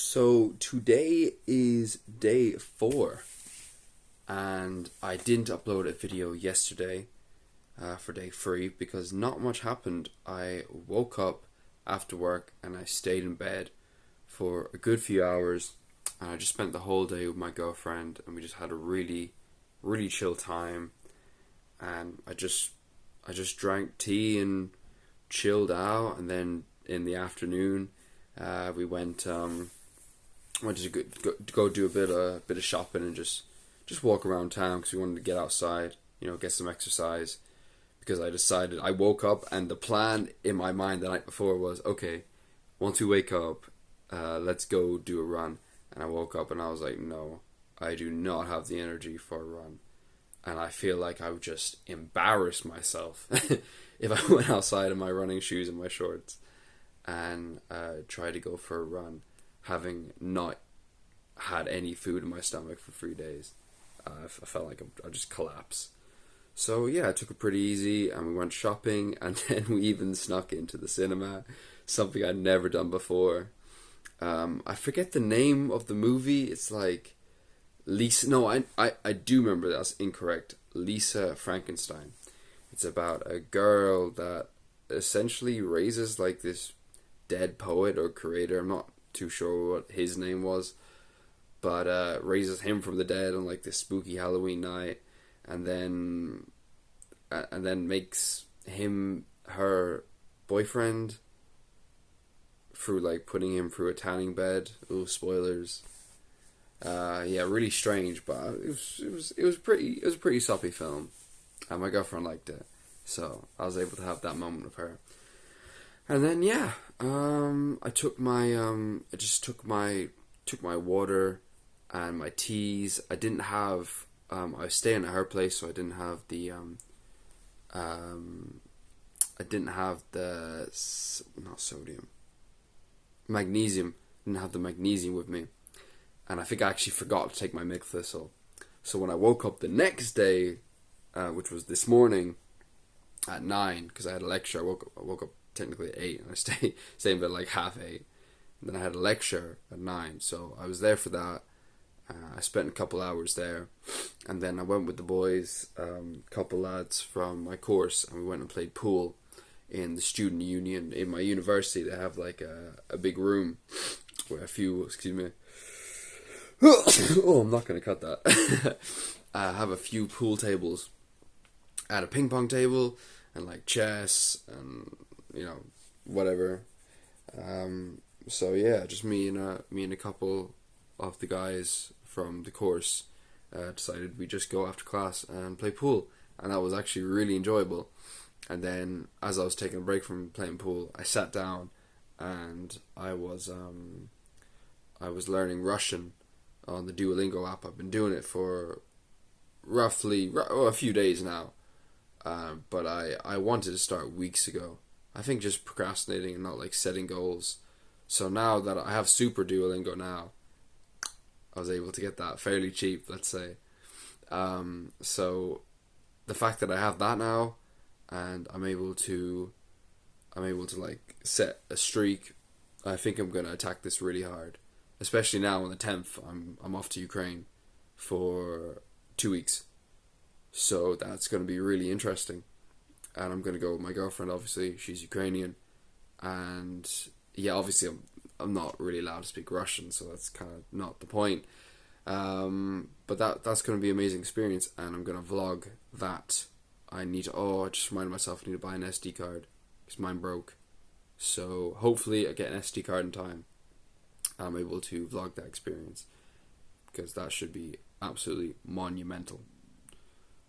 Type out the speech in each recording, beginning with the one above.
So today is day 4, and I didn't upload a video yesterday for day 3 because not much happened. I woke up after work and I stayed in bed for a good few hours, and I just spent the whole day with my girlfriend, and we just had a really, really chill time. And I just drank tea and chilled out, and then in the afternoon, we went to go do a bit of shopping and just walk around town because we wanted to get outside, get some exercise. Because I woke up and the plan in my mind the night before was, okay, once we wake up, let's go do a run. And I woke up and I was like, no, I do not have the energy for a run, and I feel like I would just embarrass myself if I went outside in my running shoes and my shorts and tried to go for a run, having not had any food in my stomach for 3 days. I felt like I'd just collapse. So yeah, I took it pretty easy, and we went shopping, and then we even snuck into the cinema, something I'd never done before. I forget the name of the movie. It's like Lisa. No, I do remember that's incorrect. Lisa Frankenstein. It's about a girl that essentially raises like this dead poet or creator. I'm not too sure what his name was, but raises him from the dead on like this spooky Halloween night, and then makes him her boyfriend through like putting him through a tanning bed. Ooh, spoilers. Yeah, really strange, but it was a pretty soppy film, and my girlfriend liked it, so I was able to have that moment with her. And then yeah, I just took my water and my teas. I didn't have I was staying at her place, so I didn't have the not sodium, magnesium. Didn't have the magnesium with me, and I think I actually forgot to take my milk thistle. So when I woke up the next day, which was this morning at 9, because I had a lecture. I woke up technically at 8, and I stayed in bed like half 8. And then I had a lecture at 9, so I was there for that. I spent a couple hours there, and then I went with the boys, a couple lads from my course, and we went and played pool in the student union in my university. They have like a big room where excuse me. Oh, I'm not going to cut that. I have a few pool tables. I had a ping pong table and like chess and whatever. So yeah, just me and a couple of the guys from the course decided we just go after class and play pool, and that was actually really enjoyable. And then as I was taking a break from playing pool, I sat down and I was learning Russian on the Duolingo app. I've been doing it for roughly a few days now, but I wanted to start weeks ago. I think just procrastinating and not like setting goals. So now that I have Super Duolingo now, I was able to get that fairly cheap, let's say. So the fact that I have that now, and I'm able to like set a streak, I think I'm gonna attack this really hard. Especially now on the 10th, I'm off to Ukraine for 2 weeks, so that's gonna be really interesting. And I'm gonna go with my girlfriend. Obviously, she's Ukrainian, and yeah, obviously I'm not really allowed to speak Russian, so that's kind of not the point. But that's gonna be an amazing experience, and I'm gonna vlog that. I just reminded myself I need to buy an SD card because mine broke. So hopefully I get an SD card in time. I'm able to vlog that experience because that should be absolutely monumental.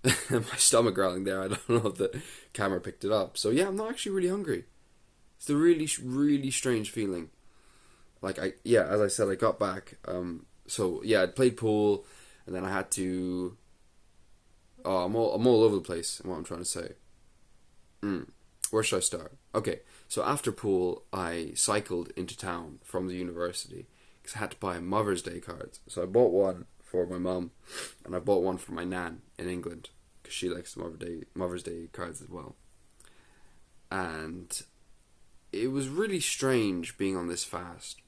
My stomach growling there. I don't know if the camera picked it up. So yeah, I'm not actually really hungry. It's a really, really strange feeling. Like as I said, I got back. So yeah, I played pool, and then I had to. Oh, I'm all over the place in what I'm trying to say. Where should I start? Okay, so after pool, I cycled into town from the university because I had to buy Mother's Day cards. So I bought one for my mum, and I bought one for my nan in England because she likes the Mother's Day cards as well. And it was really strange being on this fast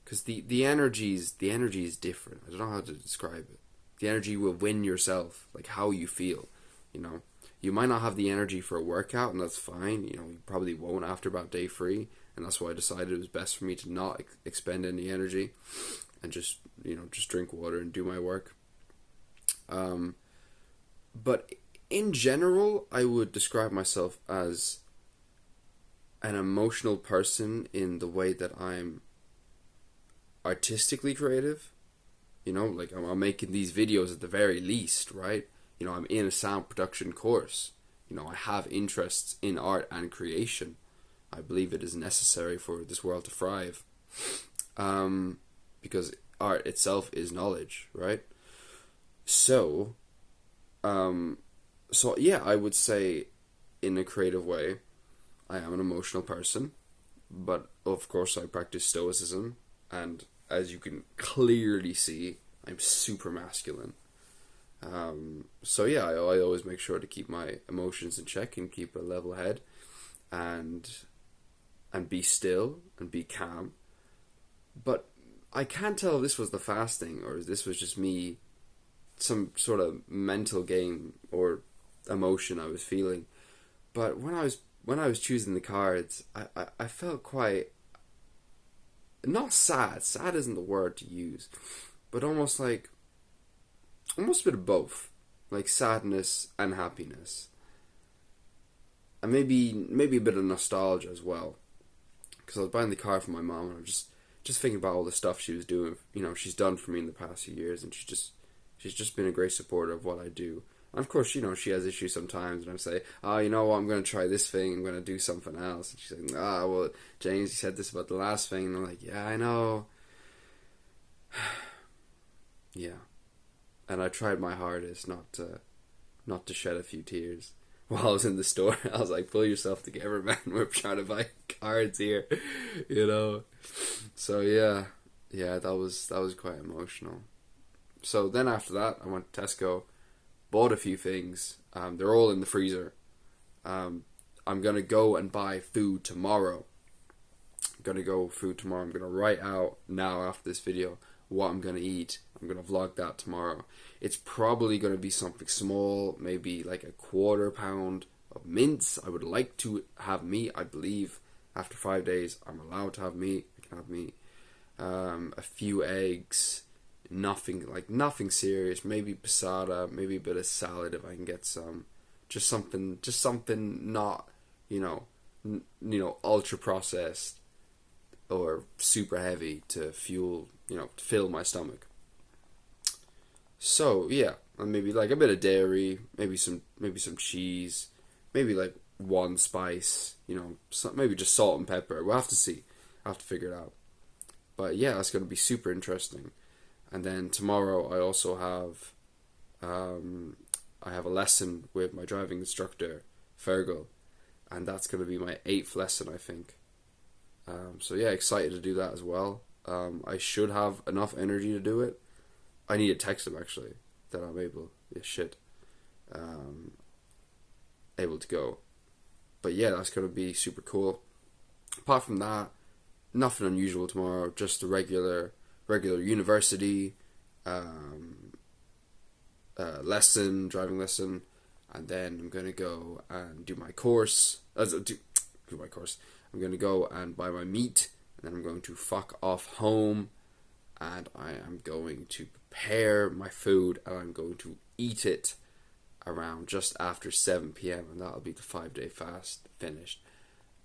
because the energy is different. I don't know how to describe it. The energy will win yourself, like how you feel. You know, you might not have the energy for a workout, and that's fine. You know, you probably won't after about day 3, and that's why I decided it was best for me to not expend any energy and just, you know, just drink water and do my work. But in general, I would describe myself as an emotional person in the way that I'm artistically creative. You know, like I'm making these videos at the very least, right? You know, I'm in a sound production course. You know, I have interests in art and creation. I believe it is necessary for this world to thrive. Because art itself is knowledge, right? So, so yeah, I would say in a creative way, I am an emotional person, but of course I practice stoicism, and as you can clearly see, I'm super masculine. So yeah, I always make sure to keep my emotions in check and keep a level head, and be still and be calm. But I can't tell if this was the fasting or if this was just me, some sort of mental game or emotion I was feeling. But when I was choosing the cards, I felt quite, not sad. Sad isn't the word to use, but almost a bit of both, like sadness and happiness, and maybe a bit of nostalgia as well, because I was buying the car for my mom, and I'm just thinking about all the stuff she was doing. You know, she's done for me in the past few years, and she's just been a great supporter of what I do. And of course, you know, she has issues sometimes, and I'm saying, oh, you know what, I'm going to try this thing, I'm going to do something else. And she's like, ah, well, James, you said this about the last thing. And I'm like, yeah, I know. Yeah. And I tried my hardest not to shed a few tears while I was in the store. I was like, pull yourself together, man, we're trying to buy cards here, you know. So yeah, that was quite emotional. So then after that, I went to Tesco, bought a few things. They're all in the freezer. I'm gonna go and buy food tomorrow. I'm gonna write out now after this video what I'm gonna eat. I'm gonna vlog that tomorrow. It's probably gonna be something small, maybe like a quarter pound of mince. I would like to have meat. I believe after 5 days I'm allowed to have meat. I can have meat. A few eggs. Nothing serious. Maybe passata, maybe a bit of salad if I can get some. Just something not, ultra processed or super heavy to fill my stomach. So yeah, and maybe like a bit of dairy, maybe some cheese, maybe like one spice, maybe just salt and pepper. We'll have to see. I have to figure it out. But yeah, that's going to be super interesting. And then tomorrow I also have I have a lesson with my driving instructor, Fergal, and that's going to be my 8th lesson, I think. So yeah, excited to do that as well. I should have enough energy to do it. I need to text him actually that I'm able to go. But yeah, that's going to be super cool. Apart from that, nothing unusual tomorrow. Just the regular university driving lesson, and then I'm gonna go and do my course. I'm gonna go and buy my meat, and then I'm going to fuck off home, and I am going to prepare my food, and I'm going to eat it around just after 7 p.m. and that'll be the 5-day fast finished.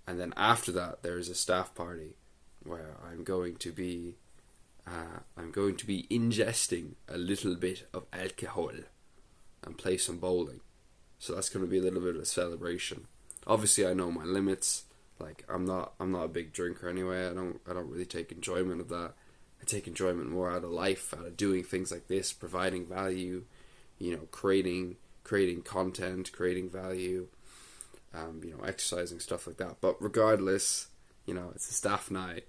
And then after that, there is a staff party where I'm going to be ingesting a little bit of alcohol and play some bowling. So that's going to be a little bit of a celebration. Obviously, I know my limits. Like I'm not a big drinker anyway. I don't really take enjoyment of that. I take enjoyment more out of life, out of doing things like this, providing value, creating content, creating value, exercising, stuff like that. But regardless, it's a staff night,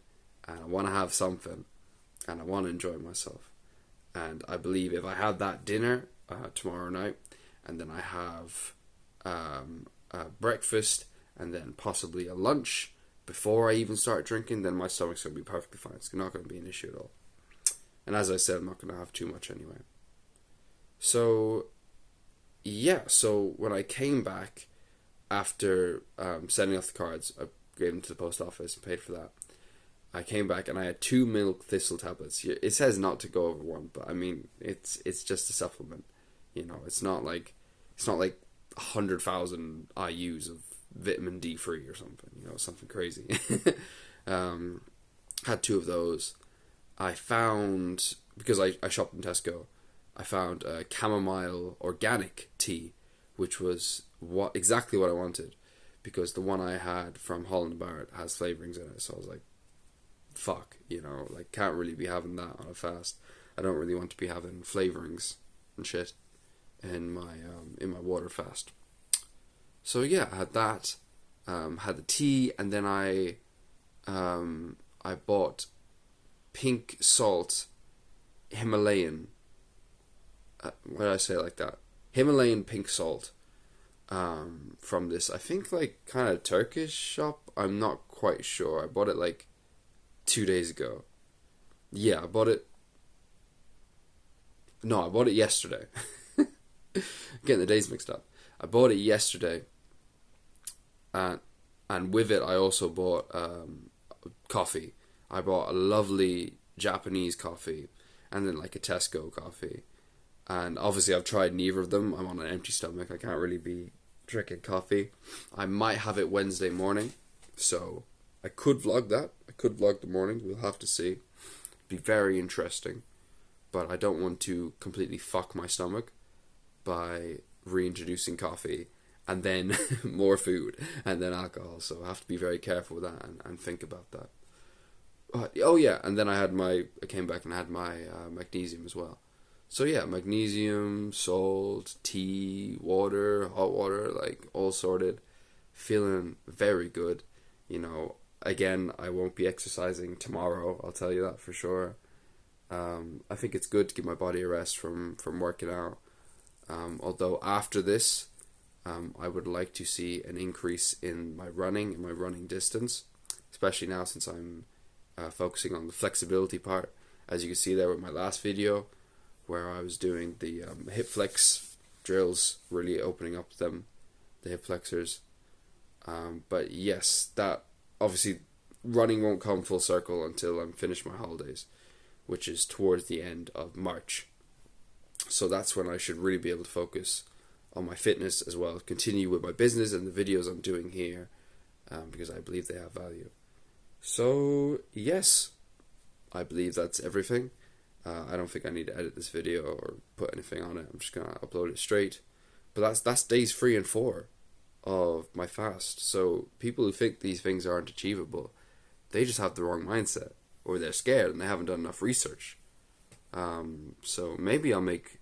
and I want to have something, and I want to enjoy myself. And I believe if I have that dinner tomorrow night, and then I have breakfast, and then possibly a lunch before I even start drinking, then my stomach's going to be perfectly fine. It's not going to be an issue at all. And as I said, I'm not going to have too much anyway. So, yeah, so when I came back after sending off the cards, I gave them to the post office and paid for that. I came back and I had 2 milk thistle tablets. It says not to go over one, but I mean, it's just a supplement. You know, it's not like 100,000 IUs of vitamin D3 or something. You know, something crazy. Had 2 of those. I found, because I shopped in Tesco, I found a chamomile organic tea, which was exactly what I wanted, because the one I had from Holland & Barrett has flavourings in it. So I was like, fuck, you know, like, can't really be having that on a fast. I don't really want to be having flavourings and shit in my water fast. So yeah, I had that, had the tea, and then I bought pink salt Himalayan. Why did I say it like that? Himalayan pink salt. From this, I think, like, kind of Turkish shop. I'm not quite sure. I bought it like 2 days ago. Yeah, I bought it. No, I bought it yesterday. Getting the days mixed up. I bought it yesterday, and with it I also bought coffee. I bought a lovely Japanese coffee, and then like a Tesco coffee. And obviously I've tried neither of them. I'm on an empty stomach. I can't really be drinking coffee. I might have it Wednesday morning, so I could vlog that. I could vlog the morning. We'll have to see. Be very interesting, but I don't want to completely fuck my stomach by reintroducing coffee and then more food and then alcohol. So I have to be very careful with that and think about that. Oh yeah, and then I came back and had my magnesium as well. So yeah, magnesium, salt, tea, water, hot water, like, all sorted. Feeling very good. You know, again, I won't be exercising tomorrow, I'll tell you that for sure. I think it's good to give my body a rest from working out. Although after this, I would like to see an increase in my running distance, especially now since I'm focusing on the flexibility part. As you can see there with my last video, where I was doing the hip flex drills, really opening up the hip flexors. But yes, that obviously running won't come full circle until I'm finished my holidays, which is towards the end of March. So that's when I should really be able to focus on my fitness as well, continue with my business and the videos I'm doing here, because I believe they have value. So yes, I believe that's everything. I don't think I need to edit this video or put anything on it. I'm just gonna upload it straight. But that's days 3 and 4 of my fast. So people who think these things aren't achievable, they just have the wrong mindset, or they're scared and they haven't done enough research. So maybe I'll make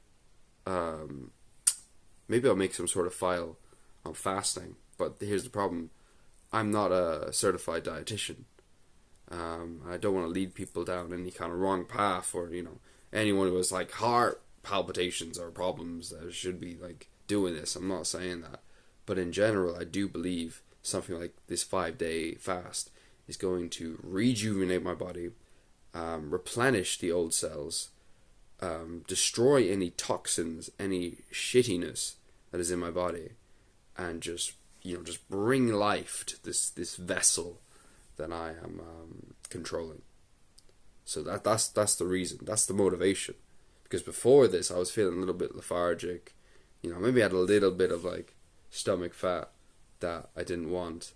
some sort of file on fasting. But here's the problem: I'm not a certified dietitian. I don't want to lead people down any kind of wrong path, or, you know, anyone who has like heart palpitations or problems that should be like doing this. I'm not saying that, but in general, I do believe something like this 5-day fast is going to rejuvenate my body, replenish the old cells, destroy any toxins, any shittiness that is in my body, and just bring life to this vessel that I am controlling. So that's the reason, that's the motivation. Because before this, I was feeling a little bit lethargic. You know, maybe I had a little bit of like stomach fat that I didn't want.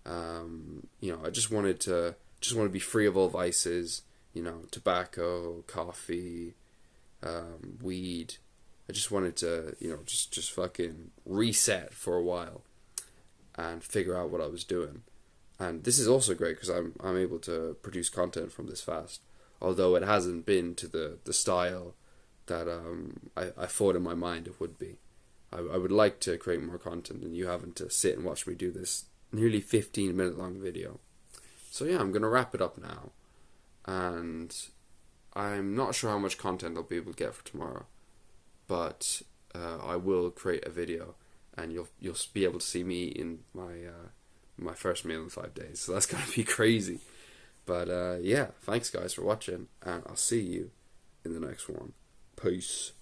You know, I just wanted to be free of all vices. You know, tobacco, coffee, weed. I just wanted to, you know, just fucking reset for a while and figure out what I was doing. And this is also great because I'm able to produce content from this fast, although it hasn't been to the style that I thought in my mind it would be. I would like to create more content than you having to sit and watch me do this nearly 15-minute long video. So yeah, I'm gonna wrap it up now, and I'm not sure how much content I'll be able to get for tomorrow, but I will create a video, and you'll be able to see me in my my first meal in 5 days. So that's going to be crazy. But yeah, thanks guys for watching, and I'll see you in the next one. Peace.